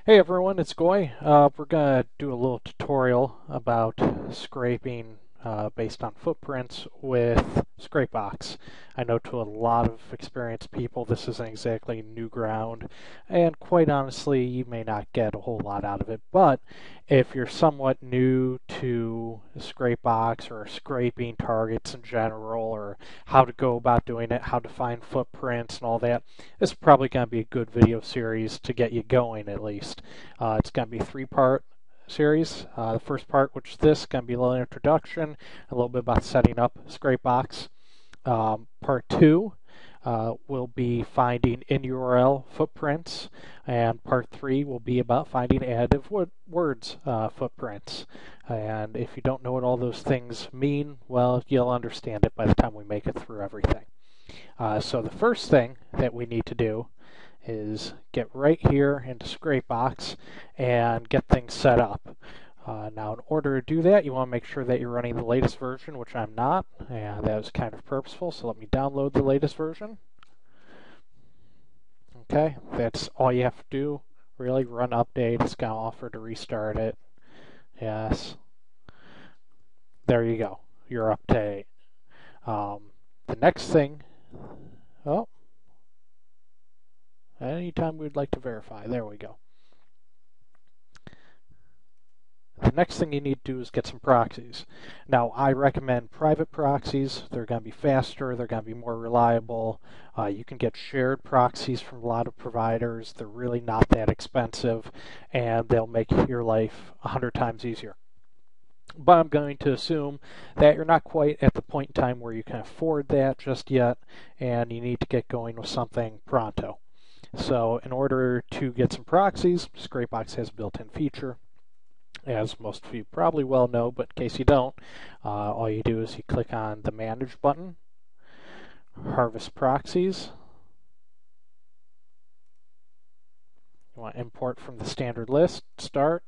Hey everyone, it's Goy. We're going to do a little tutorial about scraping based on footprints with Scrapebox. I know to a lot of experienced people this isn't exactly new ground, and quite honestly, you may not get a whole lot out of it. But if you're somewhat new to Scrapebox or scraping targets in general, or how to go about doing it, how to find footprints and all that, this is probably going to be a good video series to get you going at least. It's going to be a three-part series. The first part, which is this, going to be a little introduction, a little bit about setting up Scrapebox. Part two will be finding in URL footprints, and part three will be about finding additive words footprints. And if you don't know what all those things mean, well, you'll understand it by the time we make it through everything. So the first thing that we need to do is get right here into Scrapebox and get things set up. Now, in order to do that, you want to make sure that you're running the latest version, which I'm not, and that was kind of purposeful, so let me download the latest version. Okay, that's all you have to do, really. Run update. It's going to offer to restart it. Yes. There you go. You're up to date. The next thing, oh, anytime we'd like to verify. There we go. The next thing you need to do is get some proxies. Now, I recommend private proxies. They're going to be faster. They're going to be more reliable. You can get shared proxies from a lot of providers. They're really not that expensive, and they'll make your life 100 times easier. But I'm going to assume that you're not quite at the point in time where you can afford that just yet, and you need to get going with something pronto. So in order to get some proxies, Scrapebox has a built-in feature, as most of you probably well know, but in case you don't, all you do is you click on the Manage button, Harvest Proxies. You want to import from the standard list, Start.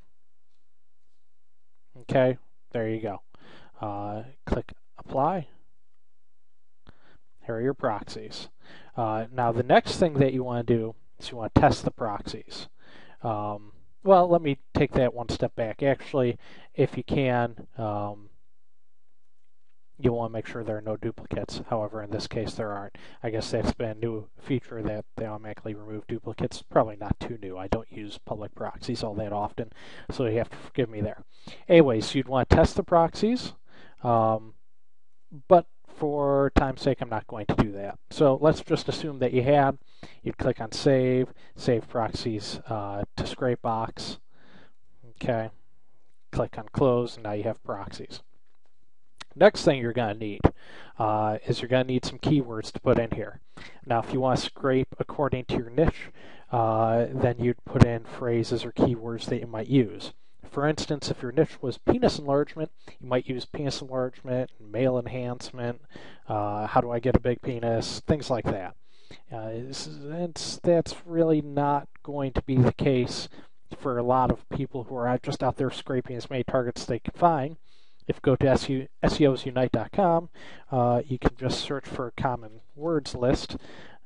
Okay, there you go. Click Apply. Here are your proxies. Now the next thing that you want to do is you want to test the proxies. Well, let me take that one step back. Actually, if you can, you'll want to make sure there are no duplicates. However, in this case, there aren't. I guess that's been a new feature that they automatically remove duplicates. Probably not too new. I don't use public proxies all that often, so you have to forgive me there. Anyways, you'd want to test the proxies, but for time's sake, I'm not going to do that. So let's just assume that you had. You'd click on Save, Save Proxies to Scrapebox. Okay, click on Close, and now you have proxies. Next thing you're going to need is you're going to need some keywords to put in here. Now, if you want to scrape according to your niche, then you'd put in phrases or keywords that you might use. For instance, if your niche was penis enlargement, you might use penis enlargement, male enhancement, how do I get a big penis, things like that. That's really not going to be the case for a lot of people who are just out there scraping as many targets as they can find. If you go to SEOsunite.com, you can just search for common words list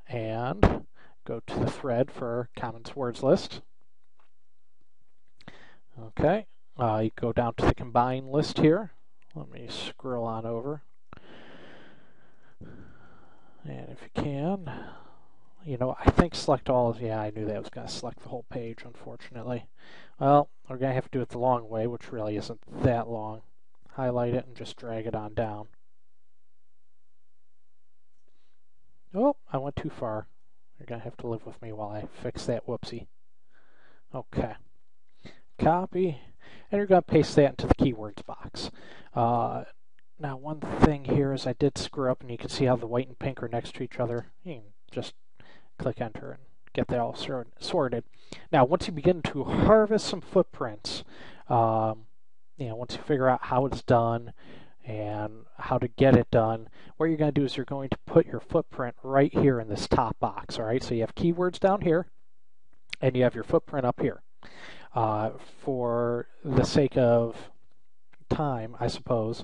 and go to the thread for common words list. Okay, you go down to the combine list here. Let me scroll on over. And if you can, I think select all. Yeah, I knew that was going to select the whole page, unfortunately. Well, we're going to have to do it the long way, which really isn't that long. Highlight it and just drag it on down. Oh, I went too far. You're going to have to live with me while I fix that whoopsie. Okay. Copy, and you're going to paste that into the keywords box. Now, one thing here is I did screw up, and you can see how the white and pink are next to each other. You can just click Enter and get that all sorted. Now, once you begin to harvest some footprints, once you figure out how it's done and how to get it done, what you're going to do is you're going to put your footprint right here in this top box. All right, so you have keywords down here, and you have your footprint up here. For the sake of time, I suppose,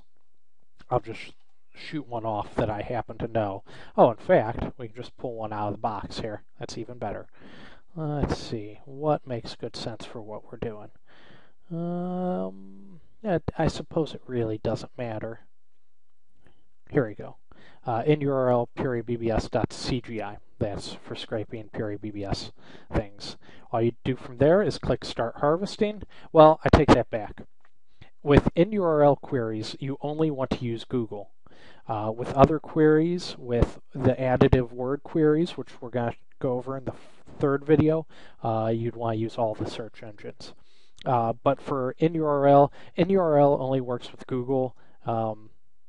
I'll just shoot one off that I happen to know. Oh, in fact, we can just pull one out of the box here. That's even better. Let's see, what makes good sense for what we're doing? I suppose it really doesn't matter. Here we go. In URL puribbs.cgi. That's for scraping puribbs things. All you do from there is click Start Harvesting. Well, I take that back. With in URL queries, you only want to use Google. With other queries, with the additive word queries, which we're going to go over in the third video, you'd want to use all the search engines. But for in URL only works with Google.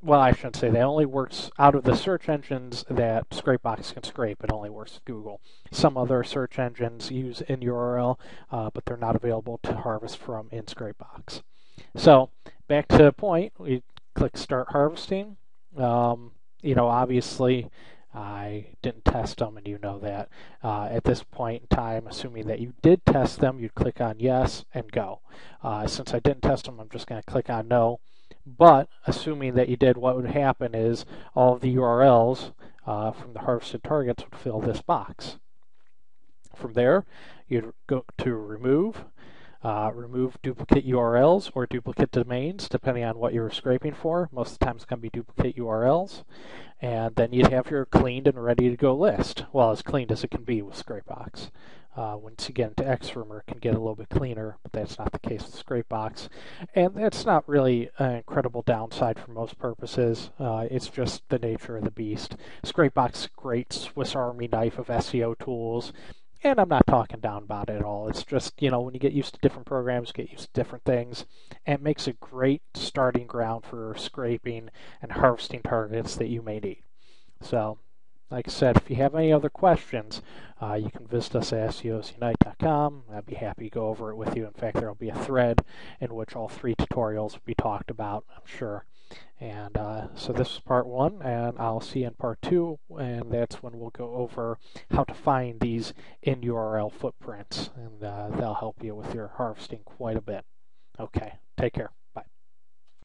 Well, I shouldn't say that. It only works out of the search engines that Scrapebox can scrape. It only works with Google. Some other search engines use in URL, but they're not available to harvest from in Scrapebox. So back to the point, we click Start Harvesting. Obviously, I didn't test them, and you know that. At this point in time, assuming that you did test them, you'd click on Yes and Go. Since I didn't test them, I'm just going to click on No. But assuming that you did, what would happen is all of the URLs from the harvested targets would fill this box. From there, you'd go to Remove. Remove duplicate URLs or duplicate domains, depending on what you're scraping for. Most of the time it's going to be duplicate URLs. And then you'd have your cleaned and ready to go list. Well, as cleaned as it can be with Scrapebox. Once you get into Xroomer, it can get a little bit cleaner, but that's not the case with Scrapebox. And that's not really an incredible downside for most purposes. It's just the nature of the beast. Scrapebox is a great Swiss Army knife of SEO tools. And I'm not talking down about it at all. It's just, when you get used to different programs, get used to different things, and it makes a great starting ground for scraping and harvesting targets that you may need. So, like I said, if you have any other questions, you can visit us at SEOsunite.com. I'd be happy to go over it with you. In fact, there will be a thread in which all 3 tutorials will be talked about, I'm sure. And so this is part 1, and I'll see you in part 2, and that's when we'll go over how to find these in URL footprints, and that'll help you with your harvesting quite a bit. Okay, take care.